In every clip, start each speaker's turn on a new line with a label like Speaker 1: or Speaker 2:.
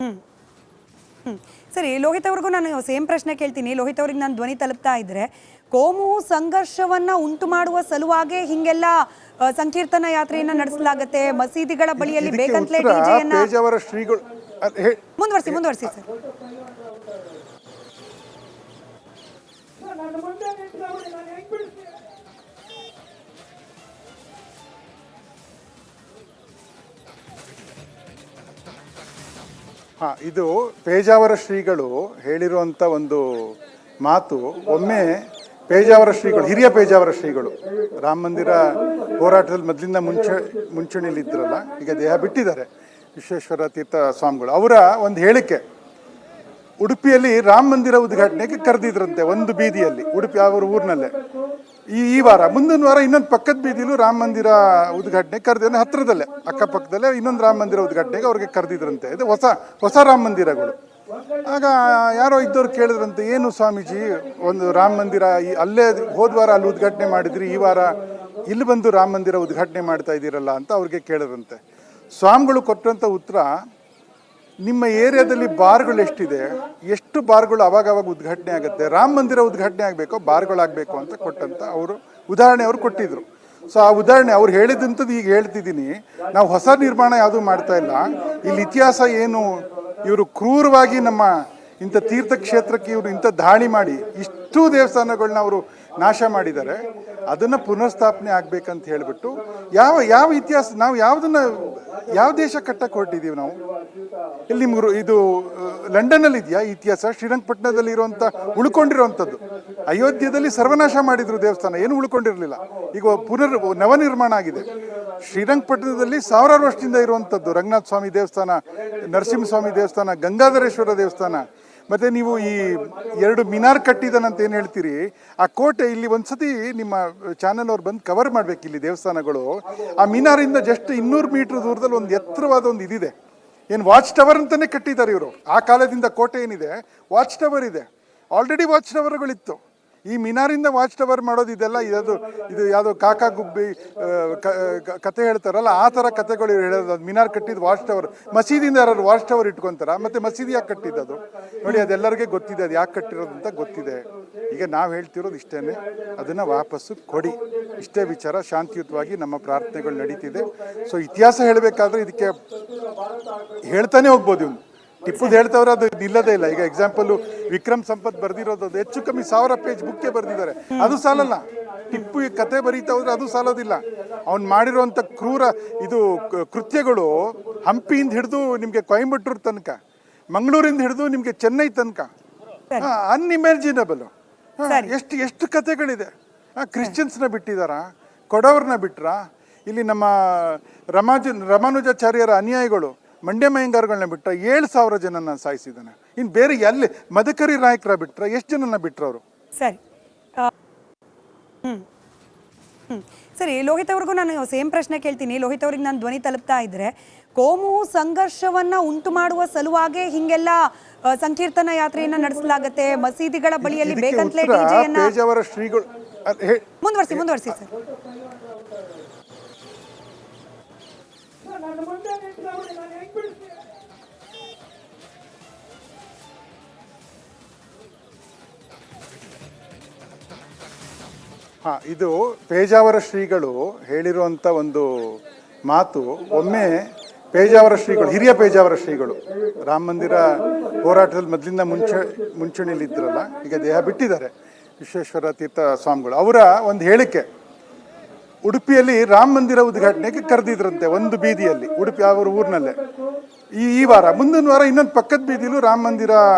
Speaker 1: ಹ್ಮ್ ಹ್ಮ್ ಸರಿ, ಲೋಹಿತ್ ಅವ್ರಿಗೂ ನಾನು ಸೇಮ್ ಪ್ರಶ್ನೆ ಕೇಳ್ತೀನಿ. ಲೋಹಿತ್ ಅವ್ರಿಗೆ ನಾನು ಧ್ವನಿ ತಲುಪ್ತಾ ಇದ್ರೆ, ಕೋಮು ಸಂಘರ್ಷವನ್ನ ಉಂಟು ಮಾಡುವ ಸಲುವಾಗಿ ಹಿಂಗೆಲ್ಲ ಸಂಕೀರ್ತನ ಯಾತ್ರೆಯನ್ನ ನಡೆಸಲಾಗತ್ತೆ, ಮಸೀದಿಗಳ ಬಳಿಯಲ್ಲಿ ಬೇಕಂತಲೇ ಡಿಜೆಯನ್ನ
Speaker 2: ಪೇಜಾವರ ಶ್ರೀಗಳು
Speaker 1: ಮುಂದುವರಿಸಿ ಸರ್.
Speaker 2: ಇದು ಪೇಜಾವರ ಶ್ರೀಗಳು ಹೇಳಿರುವಂಥ ಒಂದು ಮಾತು. ಒಮ್ಮೆ ಪೇಜಾವರ ಶ್ರೀಗಳು, ಹಿರಿಯ ಪೇಜಾವರ ಶ್ರೀಗಳು, ರಾಮ ಮಂದಿರ ಹೋರಾಟದಲ್ಲಿ ಮೊದಲಿಂದ ಮುಂಚೂಣಿಲಿದ್ದರಲ್ಲ, ಈಗ ದೇಹ ಬಿಟ್ಟಿದ್ದಾರೆ, ವಿಶ್ವೇಶ್ವರ ತೀರ್ಥ ಸ್ವಾಮಿಗಳು. ಅವರ ಒಂದು ಹೇಳಿಕೆ, ಉಡುಪಿಯಲ್ಲಿ ರಾಮ ಮಂದಿರ ಉದ್ಘಾಟನೆಗೆ ಕರೆದಿದ್ರಂತೆ ಒಂದು ಬೀದಿಯಲ್ಲಿ, ಉಡುಪಿ ಅವರ ಊರಿನಲ್ಲೇ. ಈ ವಾರ, ಮುಂದಿನ ವಾರ ಇನ್ನೊಂದು ಪಕ್ಕದ ಬೀದಿಲೂ ರಾಮ ಮಂದಿರ ಉದ್ಘಾಟನೆ ಕರೆದ, ಹತ್ರದಲ್ಲೇ ಅಕ್ಕಪಕ್ಕದಲ್ಲೇ ಇನ್ನೊಂದು ರಾಮ ಮಂದಿರ ಉದ್ಘಾಟನೆಗೆ ಅವ್ರಿಗೆ ಕರೆದಿದ್ರಂತೆ. ಇದು ಹೊಸ ರಾಮ ಮಂದಿರಗಳು. ಆಗ ಯಾರೋ ಇದ್ದವ್ರು ಕೇಳಿದ್ರಂತೆ, ಏನು ಸ್ವಾಮೀಜಿ, ಒಂದು ರಾಮ ಮಂದಿರ ಅಲ್ಲೇ ಹೋದ್ವಾರ ಅಲ್ಲಿ ಉದ್ಘಾಟನೆ ಮಾಡಿದ್ರಿ, ಈ ವಾರ ಇಲ್ಲಿ ಬಂದು ರಾಮ ಮಂದಿರ ಉದ್ಘಾಟನೆ ಮಾಡ್ತಾ ಇದ್ದೀರಲ್ಲ ಅಂತ ಅವ್ರಿಗೆ ಕೇಳಿದ್ರಂತೆ. ಸ್ವಾಮಿಗಳು ಕೊಟ್ಟಂಥ ಉತ್ತರ, ನಿಮ್ಮ ಏರಿಯಾದಲ್ಲಿ ಬಾರ್ಗಳು ಎಷ್ಟಿದೆ, ಎಷ್ಟು ಬಾರ್ಗಳು ಅವಾಗವಾಗ ಉದ್ಘಾಟನೆ ಆಗುತ್ತೆ, ರಾಮ ಮಂದಿರ ಉದ್ಘಾಟನೆ ಆಗಬೇಕೋ ಬಾರ್ಗಳಾಗಬೇಕು ಅಂತ ಕೊಟ್ಟಂತ ಅವರು ಉದಾಹರಣೆ ಅವ್ರು ಕೊಟ್ಟಿದ್ರು. ಸೊ ಆ ಉದಾಹರಣೆ ಅವ್ರು ಹೇಳಿದಂಥದ್ದು ಈಗ ಹೇಳ್ತಿದ್ದೀನಿ. ನಾವು ಹೊಸ ನಿರ್ಮಾಣ ಯಾವುದೂ ಮಾಡ್ತಾ ಇಲ್ಲ. ಇಲ್ಲಿ ಇತಿಹಾಸ ಏನು, ಇವರು ಕ್ರೂರವಾಗಿ ನಮ್ಮ ಇಂಥ ತೀರ್ಥಕ್ಷೇತ್ರಕ್ಕೆ ಇವರು ಇಂಥ ದಾಳಿ ಮಾಡಿ ಇಷ್ಟು ದೇವಸ್ಥಾನಗಳನ್ನ ಅವರು ನಾಶ ಮಾಡಿದ್ದಾರೆ, ಅದನ್ನು ಪುನರ್ಸ್ಥಾಪನೆ ಆಗ್ಬೇಕಂತ ಹೇಳಿಬಿಟ್ಟು ಯಾವ ಇತಿಹಾಸ, ನಾವು ಯಾವ ದೇಶ ಕಟ್ಟಕ್ಕೆ ಹೊರಟಿದ್ದೀವಿ ನಾವು? ಇಲ್ಲಿ ನಿಮ್ಗೆ ಇದು ಲಂಡನ್ನಲ್ಲಿ ಇದೆಯಾ ಇತಿಹಾಸ? ಶ್ರೀರಂಗಪಟ್ಟಣದಲ್ಲಿ ಇರುವಂಥ ಉಳ್ಕೊಂಡಿರುವಂಥದ್ದು. ಅಯೋಧ್ಯೆಯಲ್ಲಿ ಸರ್ವನಾಶ ಮಾಡಿದ್ರು ದೇವಸ್ಥಾನ, ಏನು ಉಳ್ಕೊಂಡಿರಲಿಲ್ಲ. ಈಗ ನವನಿರ್ಮಾಣ ಆಗಿದೆ. ಶ್ರೀರಂಗಪಟ್ಟಣದಲ್ಲಿ ಸಾವಿರಾರು ವರ್ಷದಿಂದ ಇರುವಂಥದ್ದು ರಂಗನಾಥ ಸ್ವಾಮಿ ದೇವಸ್ಥಾನ, ನರಸಿಂಹಸ್ವಾಮಿ ದೇವಸ್ಥಾನ, ಗಂಗಾಧರೇಶ್ವರ ದೇವಸ್ಥಾನ. ಮತ್ತು ನೀವು ಈ 2 ಮಿನಾರ್ ಕಟ್ಟಿದನಂತ ಏನು ಹೇಳ್ತೀರಿ, ಆ ಕೋಟೆ ಇಲ್ಲಿ ಒಂದ್ಸತಿ ನಿಮ್ಮ ಚಾನೆಲ್ ಅವ್ರು ಬಂದು ಕವರ್ ಮಾಡ್ಬೇಕು. ಇಲ್ಲಿ ದೇವಸ್ಥಾನಗಳು ಆ ಮಿನಾರಿಂದ ಜಸ್ಟ್ 200 ಮೀಟರ್ ದೂರದಲ್ಲಿ ಒಂದು ಎತ್ತರವಾದ ಒಂದು ಇದಿದೆ, ಏನು ವಾಚ್ ಟವರ್ ಅಂತಲೇ ಕಟ್ಟಿದ್ದಾರೆ ಇವರು. ಆ ಕಾಲದಿಂದ ಕೋಟೆ ಏನಿದೆ, ವಾಚ್ ಟವರ್ ಇದೆ, ಆಲ್ರೆಡಿ ವಾಚ್ ಟವರ್ಗಳಿತ್ತು. ಈ ಮಿನಾರಿಂದ ವಾಚ್ ಟವರ್ ಮಾಡೋದು ಇದೆಲ್ಲ ಇದು ಯಾವುದೋ ಕಾಕಾ ಗುಬ್ಬಿ ಕತೆ ಹೇಳ್ತಾರಲ್ಲ, ಆ ಥರ ಕತೆಗಳು ಹೇಳೋದು. ಅದು ಮಿನಾರ್ ಕಟ್ಟಿದ್ದು ವಾಚ್ ಟವರ್. ಮಸೀದಿಯಿಂದ ಯಾರು ವಾಚ್ ಟವರ್ ಇಟ್ಕೊತಾರ? ಮತ್ತೆ ಮಸೀದಿ ಯಾಕೆ ಕಟ್ಟಿದ್ದದು ನೋಡಿ, ಅದೆಲ್ಲರಿಗೆ ಗೊತ್ತಿದೆ, ಅದು ಯಾಕೆ ಕಟ್ಟಿರೋದು ಅಂತ ಗೊತ್ತಿದೆ. ಈಗ ನಾವು ಹೇಳ್ತಿರೋದು ಇಷ್ಟೇ, ಅದನ್ನು ವಾಪಸ್ಸು ಕೊಡಿ, ಇಷ್ಟೇ ವಿಚಾರ. ಶಾಂತಿಯುತವಾಗಿ ನಮ್ಮ ಪ್ರಾರ್ಥನೆಗಳು ನಡೀತಿದೆ. ಸೊ ಇತಿಹಾಸ ಹೇಳಬೇಕಾದ್ರೆ ಇದಕ್ಕೆ ಹೇಳ್ತಾನೆ ಹೋಗ್ಬೋದು. ಇವನು ಟಿಪ್ಪುದು ಹೇಳ್ತವ್ರೆ, ಅದು ನಿಲ್ಲದೇ ಇಲ್ಲ. ಈಗ ಎಕ್ಸಾಂಪಲ್ ವಿಕ್ರಮ್ ಸಂಪತ್ ಬರ್ದಿರೋದು, ಅದು ಹೆಚ್ಚು ಕಮ್ಮಿ 1000 ಪೇಜ್ ಬುಕ್ಕೆ ಬರ್ದಿದ್ದಾರೆ, ಅದು ಸಾಲಲ್ಲ. ಟಿಪ್ಪು ಈ ಕತೆ ಬರೀತಾ ಹೋದ್ರೆ ಅದು ಸಾಲೋದಿಲ್ಲ. ಅವ್ನು ಮಾಡಿರುವಂಥ ಕ್ರೂರ ಕೃತ್ಯಗಳು ಹಂಪಿಯಿಂದ ಹಿಡಿದು ನಿಮಗೆ ಕೊಯಂಬತ್ತೂರು ತನಕ, ಮಂಗಳೂರಿಂದ ಹಿಡಿದು ನಿಮಗೆ ಚೆನ್ನೈ ತನಕ, ಅನ್ಇಮ್ಯಾಜಿನಬಲ್. ಎಷ್ಟು ಕತೆಗಳಿದೆ. ಕ್ರಿಶ್ಚಿಯನ್ಸ್ನ ಬಿಟ್ಟಿದಾರ, ಕೊಡವ್ರನ್ನ ಬಿಟ್ರ, ಇಲ್ಲಿ ನಮ್ಮ ರಾಮಾನುಜಾಚಾರ್ಯರ ಅನುಯಾಯಿಗಳು ಮಂಡ್ಯ ಮಯ್ಯಂಗಾರ್ಗಳನ್ನ ಬಿಟ್ಟ 7,000 ಜನನ ಸಾಯಿಸಿದ್ದಾನೆ. ಇನ್ನು ಬೇರೆ ಎಲ್ಲಿ ಮದಕರಿ ನಾಯಕರ ಬಿಟ್ರ, ಎಷ್ಟು ಜನನ ಬಿಟ್ರ ಅವರು?
Speaker 1: ಸರಿ ಸರಿ, ಲೋಹಿತ್ ಅವ್ರಿಗೂ ನಾನು ಸೇಮ್ ಪ್ರಶ್ನೆ ಕೇಳ್ತೀನಿ. ಲೋಹಿತ್ ಅವ್ರಿಗೆ ನಾನು ಧ್ವನಿ ತಲುಪ್ತಾ ಇದ್ರೆ, ಕೋಮು ಸಂಘರ್ಷವನ್ನ ಉಂಟು ಮಾಡುವ ಸಲುವಾಗಿ ಹಿಂಗೆಲ್ಲ ಸಂಕೀರ್ತನ ಯಾತ್ರೆಯನ್ನ ನಡೆಸಲಾಗತ್ತೆ, ಮಸೀದಿಗಳ ಬಳಿಯಲ್ಲಿ ಬೇಕಂತಲೇ ಡಿಜೆಯನ್ನ
Speaker 2: ಪೇಜಾವರ ಶ್ರೀಗಳು
Speaker 1: ಮುಂದುವರಿಸಿ ಸರ್.
Speaker 2: ಇದು ಪೇಜಾವರ ಶ್ರೀಗಳು ಹೇಳಿರುವಂಥ ಒಂದು ಮಾತು. ಒಮ್ಮೆ ಪೇಜಾವರ ಶ್ರೀಗಳು, ಹಿರಿಯ ಪೇಜಾವರ ಶ್ರೀಗಳು, ರಾಮ ಮಂದಿರ ಹೋರಾಟದಲ್ಲಿ ಮೊದಲಿಂದ ಮುಂಚೂಣಿಲಿದ್ದರಲ್ಲ, ಈಗ ದೇಹ ಬಿಟ್ಟಿದ್ದಾರೆ, ವಿಶ್ವೇಶ್ವರ ತೀರ್ಥ ಸ್ವಾಮಿಗಳು. ಅವರ ಒಂದು ಹೇಳಿಕೆ, ಉಡುಪಿಯಲ್ಲಿ ರಾಮ ಮಂದಿರ ಉದ್ಘಾಟನೆಗೆ ಕರೆದಿದ್ರಂತೆ ಒಂದು ಬೀದಿಯಲ್ಲಿ, ಉಡುಪಿ ಅವರ ಊರಿನಲ್ಲೇ. ಈ ವಾರ, ಮುಂದಿನ ವಾರ ಇನ್ನೊಂದು ಪಕ್ಕದ ಬೀದಿಲೂ ರಾಮ ಮಂದಿರ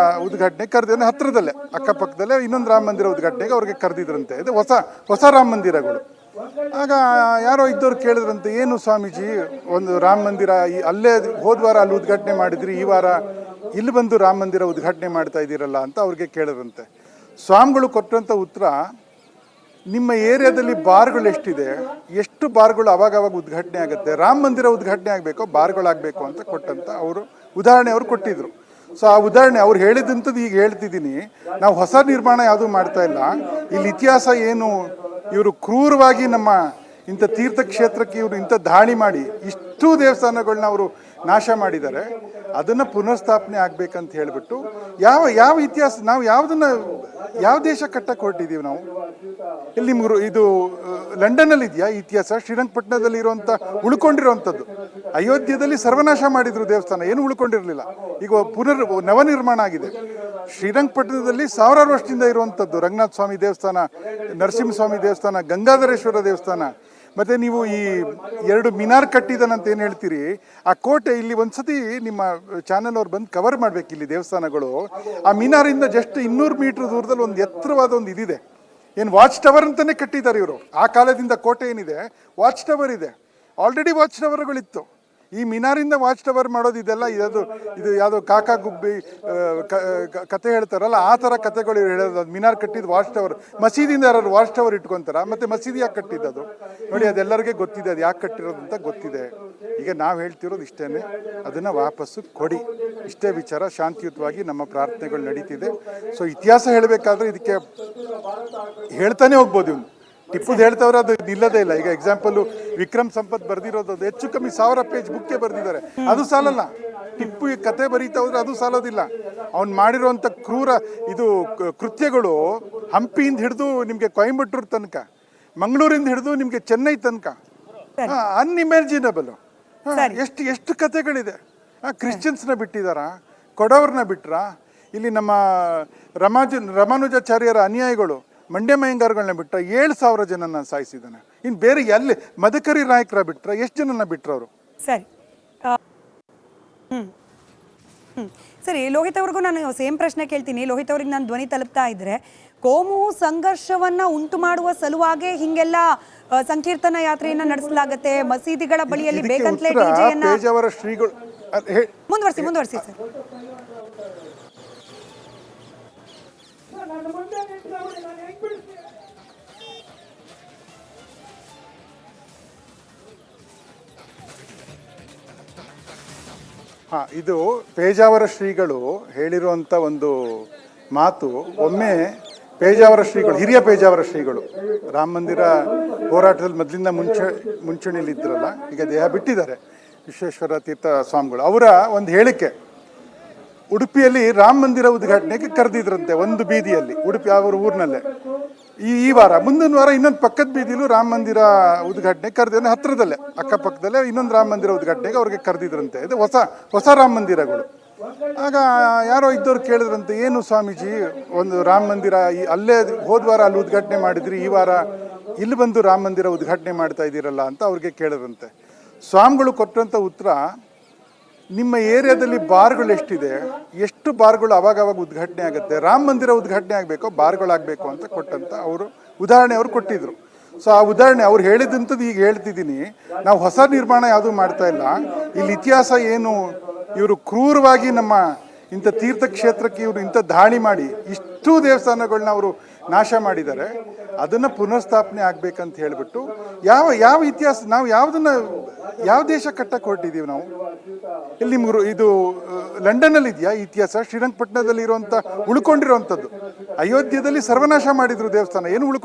Speaker 2: ಉದ್ಘಾಟನೆ ಕರೆದ, ಹತ್ರದಲ್ಲೇ ಅಕ್ಕಪಕ್ಕದಲ್ಲೇ ಇನ್ನೊಂದು ರಾಮ ಮಂದಿರ ಉದ್ಘಾಟನೆಗೆ ಅವ್ರಿಗೆ ಕರೆದಿದ್ರಂತೆ. ಇದು ಹೊಸ ರಾಮ ಮಂದಿರಗಳು. ಆಗ ಯಾರೋ ಇದ್ದವ್ರು ಕೇಳಿದ್ರಂತೆ, ಏನು ಸ್ವಾಮೀಜಿ, ಒಂದು ರಾಮ ಮಂದಿರ ಅಲ್ಲೇ ಹೋದ್ವಾರ ಅಲ್ಲಿ ಉದ್ಘಾಟನೆ ಮಾಡಿದ್ರಿ, ಈ ವಾರ ಇಲ್ಲಿ ಬಂದು ರಾಮ ಮಂದಿರ ಉದ್ಘಾಟನೆ ಮಾಡ್ತಾ ಇದ್ದೀರಲ್ಲ ಅಂತ ಅವ್ರಿಗೆ ಕೇಳಿದ್ರಂತೆ. ಸ್ವಾಮಿಗಳು ಕೊಟ್ಟಂಥ ಉತ್ತರ, ನಿಮ್ಮ ಏರಿಯಾದಲ್ಲಿ ಬಾರ್ಗಳು ಎಷ್ಟಿದೆ, ಎಷ್ಟು ಬಾರ್ಗಳು ಅವಾಗವಾಗ ಉದ್ಘಾಟನೆ ಆಗುತ್ತೆ, ರಾಮ ಮಂದಿರ ಉದ್ಘಾಟನೆ ಆಗಬೇಕೋ ಬಾರ್ಗಳಾಗಬೇಕು ಅಂತ ಕೊಟ್ಟಂತ ಅವರು ಉದಾಹರಣೆ ಅವ್ರು ಕೊಟ್ಟಿದ್ರು. ಸೊ ಆ ಉದಾಹರಣೆ ಅವ್ರು ಹೇಳಿದಂಥದ್ದು ಈಗ ಹೇಳ್ತಿದ್ದೀನಿ. ನಾವು ಹೊಸ ನಿರ್ಮಾಣ ಯಾವುದೂ ಮಾಡ್ತಾ ಇಲ್ಲ. ಇಲ್ಲಿ ಇತಿಹಾಸ ಏನು, ಇವರು ಕ್ರೂರವಾಗಿ ನಮ್ಮ ಇಂಥ ತೀರ್ಥಕ್ಷೇತ್ರಕ್ಕೆ ಇವರು ಇಂಥ ದಾಳಿ ಮಾಡಿ ಇಷ್ಟು ದೇವಸ್ಥಾನಗಳನ್ನ ಅವರು ನಾಶ ಮಾಡಿದ್ದಾರೆ. ಅದನ್ನು ಪುನರ್ಸ್ಥಾಪನೆ ಆಗಬೇಕಂತ ಹೇಳಿಬಿಟ್ಟು ಯಾವ ಯಾವ ಇತಿಹಾಸ ನಾವು ಯಾವ ದೇಶ ಕಟ್ಟಕ್ಕೆ ಹೊರಟಿದ್ದೀವಿ ನಾವು? ಇಲ್ಲಿ ನಿಮ್ಗೆ ಇದು ಲಂಡನ್ನಲ್ಲಿ ಇದೆಯಾ ಇತಿಹಾಸ? ಶ್ರೀರಂಗಪಟ್ಟಣದಲ್ಲಿ ಇರುವಂಥ ಉಳ್ಕೊಂಡಿರುವಂಥದ್ದು. ಅಯೋಧ್ಯೆಯಲ್ಲಿ ಸರ್ವನಾಶ ಮಾಡಿದ್ರು ದೇವಸ್ಥಾನ, ಏನು ಉಳ್ಕೊಂಡಿರಲಿಲ್ಲ. ಈಗ ನವನಿರ್ಮಾಣ ಆಗಿದೆ. ಶ್ರೀರಂಗಪಟ್ಟಣದಲ್ಲಿ ಸಾವಿರಾರು ವರ್ಷದಿಂದ ಇರುವಂಥದ್ದು ರಂಗನಾಥ ಸ್ವಾಮಿ ದೇವಸ್ಥಾನ, ನರಸಿಂಹಸ್ವಾಮಿ ದೇವಸ್ಥಾನ, ಗಂಗಾಧರೇಶ್ವರ ದೇವಸ್ಥಾನ. ಮತ್ತು ನೀವು ಈ 2 ಮಿನಾರ್ ಕಟ್ಟಿದನಂತ ಏನು ಹೇಳ್ತೀರಿ, ಆ ಕೋಟೆ ಇಲ್ಲಿ ಒಂದ್ಸತಿ ನಿಮ್ಮ ಚಾನೆಲ್ ಅವ್ರು ಬಂದು ಕವರ್ ಮಾಡ್ಬೇಕು. ಇಲ್ಲಿ ದೇವಸ್ಥಾನಗಳು ಆ ಮಿನಾರಿಂದ ಜಸ್ಟ್ 200 ಮೀಟರ್ ದೂರದಲ್ಲಿ ಒಂದು ಎತ್ತರವಾದ ಒಂದು ಇದಿದೆ. ಏನು ವಾಚ್ ಟವರ್ ಅಂತಲೇ ಕಟ್ಟಿದ್ದಾರೆ ಇವರು. ಆ ಕಾಲದಿಂದ ಕೋಟೆ ಏನಿದೆ ವಾಚ್ ಟವರ್ ಇದೆ. ಆಲ್ರೆಡಿ ವಾಚ್ ಟವರ್ಗಳಿತ್ತು. ಈ ಮಿನಾರಿಂದ ವಾಚ್ ಟವರ್ ಮಾಡೋದು ಇದೆಲ್ಲ ಇದು ಯಾವುದೋ ಕಾಕಾ ಗುಬ್ಬಿ ಕತೆ ಹೇಳ್ತಾರಲ್ಲ, ಆ ಥರ ಕತೆಗಳು ಹೇಳೋದು. ಅದು ಮಿನಾರ್ ಕಟ್ಟಿದ್ದು ವಾಚ್ ಟವರ್. ಮಸೀದಿಯಿಂದ ಯಾರು ವಾಚ್ ಟವರ್ ಇಟ್ಕೊತಾರ? ಮತ್ತು ಮಸೀದಿ ಯಾಕೆ ಕಟ್ಟಿದ್ದದು ನೋಡಿ, ಅದೆಲ್ಲರಿಗೆ ಗೊತ್ತಿದೆ ಅದು ಯಾಕೆ ಕಟ್ಟಿರೋದು ಅಂತ ಗೊತ್ತಿದೆ. ಈಗ ನಾವು ಹೇಳ್ತಿರೋದು ಇಷ್ಟೇ, ಅದನ್ನು ವಾಪಸ್ಸು ಕೊಡಿ. ಇಷ್ಟೇ ವಿಚಾರ. ಶಾಂತಿಯುತವಾಗಿ ನಮ್ಮ ಪ್ರಾರ್ಥನೆಗಳು ನಡೀತಿದೆ. ಸೊ ಇತಿಹಾಸ ಹೇಳಬೇಕಾದ್ರೆ ಇದಕ್ಕೆ ಹೇಳ್ತಾನೆ ಹೋಗ್ಬೋದು. ಇವನು ಟಿಪ್ಪುದು ಹೇಳ್ತವ್ರೆ, ಅದು ನಿಲ್ಲದೇ ಇಲ್ಲ. ಈಗ ಎಕ್ಸಾಂಪಲ್ ವಿಕ್ರಮ್ ಸಂಪತ್ ಬರ್ದಿರೋದು ಅದು ಹೆಚ್ಚು ಕಮ್ಮಿ 1000 ಪೇಜ್ ಬುಕ್ಕೆ ಬರ್ದಿದ್ದಾರೆ. ಅದು ಸಾಲಲ್ಲ. ಟಿಪ್ಪು ಈ ಕತೆ ಬರೀತಾ ಹೋದ್ರೆ ಅದು ಸಾಲೋದಿಲ್ಲ. ಅವ್ನು ಮಾಡಿರುವಂಥ ಕ್ರೂರ ಕೃತ್ಯಗಳು ಹಂಪಿಯಿಂದ ಹಿಡಿದು ನಿಮಗೆ ಕೊಯಂಬತ್ತೂರು ತನಕ, ಮಂಗಳೂರಿಂದ ಹಿಡಿದು ನಿಮಗೆ ಚೆನ್ನೈ ತನಕ ಅನ್ಇಮ್ಯಾಜಿನಬಲ್. ಎಷ್ಟು ಕತೆಗಳಿದೆ. ಕ್ರಿಶ್ಚಿಯನ್ಸ್ನ ಬಿಟ್ಟಿದಾರ, ಕೊಡವ್ರನ್ನ ಬಿಟ್ರ. ಇಲ್ಲಿ ನಮ್ಮ ರಾಮಾನುಜಾಚಾರ್ಯರ ಅನ್ಯಾಯಗಳು ಮಂಡ್ಯ ಮಯ್ಯಂಗಾರ್ಗಳನ್ನ ಬಿಟ್ಟ 7,000 ಜನನ ಸಾಯಿಸಿದ್ದಾನೆ. ಇನ್ನು ಬೇರೆ ಎಲ್ಲಿ ಮದಕರಿ ನಾಯಕರ ಬಿಟ್ರ ಎಷ್ಟು ಜನನ ಬಿಟ್ರ ಅವರು?
Speaker 1: ಸರಿ ಸರಿ, ಲೋಹಿತ್ ಅವ್ರಿಗೂ ನಾನು ಸೇಮ್ ಪ್ರಶ್ನೆ ಕೇಳ್ತೀನಿ. ಲೋಹಿತ್ ಅವ್ರಿಗೆ ನಾನು ಧ್ವನಿ ತಲುಪ್ತಾ ಇದ್ರೆ, ಕೋಮು ಸಂಘರ್ಷವನ್ನ ಉಂಟು ಮಾಡುವ ಸಲುವಾಗಿ ಹಿಂಗೆಲ್ಲ ಸಂಕೀರ್ತನ ಯಾತ್ರೆಯನ್ನ ನಡೆಸಲಾಗತ್ತೆ, ಮಸೀದಿಗಳ ಬಳಿಯಲ್ಲಿ ಬೇಕಂತಲೇ ಡಿಜೆಯನ್ನ.
Speaker 2: ಪೇಜಾವರ ಶ್ರೀಗಳು
Speaker 1: ಮುಂದುವರಿಸಿ ಸರ್.
Speaker 2: ಇದು ಪೇಜಾವರ ಶ್ರೀಗಳು ಹೇಳಿರುವಂಥ ಒಂದು ಮಾತು. ಒಮ್ಮೆ ಪೇಜಾವರ ಶ್ರೀಗಳು, ಹಿರಿಯ ಪೇಜಾವರ ಶ್ರೀಗಳು, ರಾಮ ಮಂದಿರ ಹೋರಾಟದಲ್ಲಿ ಮೊದಲಿಂದ ಮುಂಚೂಣಿಯಲ್ಲಿ ಇದ್ರಲ್ಲ, ಈಗ ದೇಹ ಬಿಟ್ಟಿದ್ದಾರೆ, ವಿಶ್ವೇಶ್ವರ ತೀರ್ಥ ಸ್ವಾಮಿಗಳು. ಅವರ ಒಂದು ಹೇಳಿಕೆ, ಉಡುಪಿಯಲ್ಲಿ ರಾಮ ಮಂದಿರ ಉದ್ಘಾಟನೆಗೆ ಕರೆದಿದ್ರಂತೆ ಒಂದು ಬೀದಿಯಲ್ಲಿ, ಉಡುಪಿ ಅವರ ಊರಿನಲ್ಲೇ. ಈ ವಾರ, ಮುಂದಿನ ವಾರ ಇನ್ನೊಂದು ಪಕ್ಕದ ಬೀದಿಲೂ ರಾಮ ಮಂದಿರ ಉದ್ಘಾಟನೆಗೆ ಕರೆದಿದ್ರೆ, ಹತ್ತಿರದಲ್ಲೇ ಅಕ್ಕಪಕ್ಕದಲ್ಲೇ ಇನ್ನೊಂದು ರಾಮ ಮಂದಿರ ಉದ್ಘಾಟನೆಗೆ ಅವ್ರಿಗೆ ಕರೆದಿದ್ರಂತೆ. ಇದು ಹೊಸ ರಾಮ ಮಂದಿರಗಳು. ಆಗ ಯಾರೋ ಇದ್ದವ್ರು ಕೇಳಿದ್ರಂತೆ, ಏನು ಸ್ವಾಮೀಜಿ, ಒಂದು ರಾಮ ಮಂದಿರ ಅಲ್ಲೇ ಹೋದ ವಾರ ಅಲ್ಲಿ ಉದ್ಘಾಟನೆ ಮಾಡಿದ್ರಿ, ಈ ವಾರ ಇಲ್ಲಿ ಬಂದು ರಾಮ ಮಂದಿರ ಉದ್ಘಾಟನೆ ಮಾಡ್ತಾ ಇದ್ದೀರಲ್ಲ ಅಂತ ಅವ್ರಿಗೆ ಕೇಳಿದ್ರಂತೆ. ಸ್ವಾಮಿಗಳು ಕೊಟ್ಟಂಥ ಉತ್ತರ, ನಿಮ್ಮ ಏರಿಯಾದಲ್ಲಿ ಬಾರ್ಗಳು ಎಷ್ಟಿದೆ, ಎಷ್ಟು ಬಾರ್ಗಳು ಅವಾಗ ಉದ್ಘಾಟನೆ ಆಗುತ್ತೆ, ರಾಮ ಮಂದಿರ ಉದ್ಘಾಟನೆ ಆಗಬೇಕೋ ಬಾರ್ಗಳಾಗಬೇಕು ಅಂತ ಕೊಟ್ಟಂತ ಉದಾಹರಣೆ ಅವ್ರು ಕೊಟ್ಟಿದ್ರು. ಸೊ ಆ ಉದಾಹರಣೆ ಅವ್ರು ಹೇಳಿದಂಥದ್ದು ಈಗ ಹೇಳ್ತಿದ್ದೀನಿ. ನಾವು ಹೊಸ ನಿರ್ಮಾಣ ಯಾವುದೂ ಮಾಡ್ತಾ ಇಲ್ಲ. ಇಲ್ಲಿ ಇತಿಹಾಸ ಏನು, ಇವರು ಕ್ರೂರವಾಗಿ ನಮ್ಮ ಇಂಥ ತೀರ್ಥಕ್ಷೇತ್ರಕ್ಕೆ ಇವರು ಇಂಥ ದಾಳಿ ಮಾಡಿ ಇಷ್ಟು ದೇವಸ್ಥಾನಗಳನ್ನ ಅವರು ನಾಶ ಮಾಡಿದ್ದಾರೆ. ಅದನ್ನು ಪುನರ್ಸ್ಥಾಪನೆ ಆಗಬೇಕಂತ ಹೇಳಿಬಿಟ್ಟು ಯಾವ ಇತಿಹಾಸ ನಾವು ಯಾವ ದೇಶ ಕಟ್ಟಕ್ಕೆ ಹೊರಟಿದ್ದೀವಿ ನಾವು? ಇಲ್ಲಿ ನಿಮ್ಗೆ ಇದು ಲಂಡನ್ನಲ್ಲಿ ಇದೆಯಾ ಇತಿಹಾಸ? ಶ್ರೀರಂಗಪಟ್ಟಣದಲ್ಲಿ ಇರುವಂಥ ಉಳ್ಕೊಂಡಿರುವಂಥದ್ದು. ಅಯೋಧ್ಯೆಯಲ್ಲಿ ಸರ್ವನಾಶ ಮಾಡಿದ್ರು ದೇವಸ್ಥಾನ, ಏನು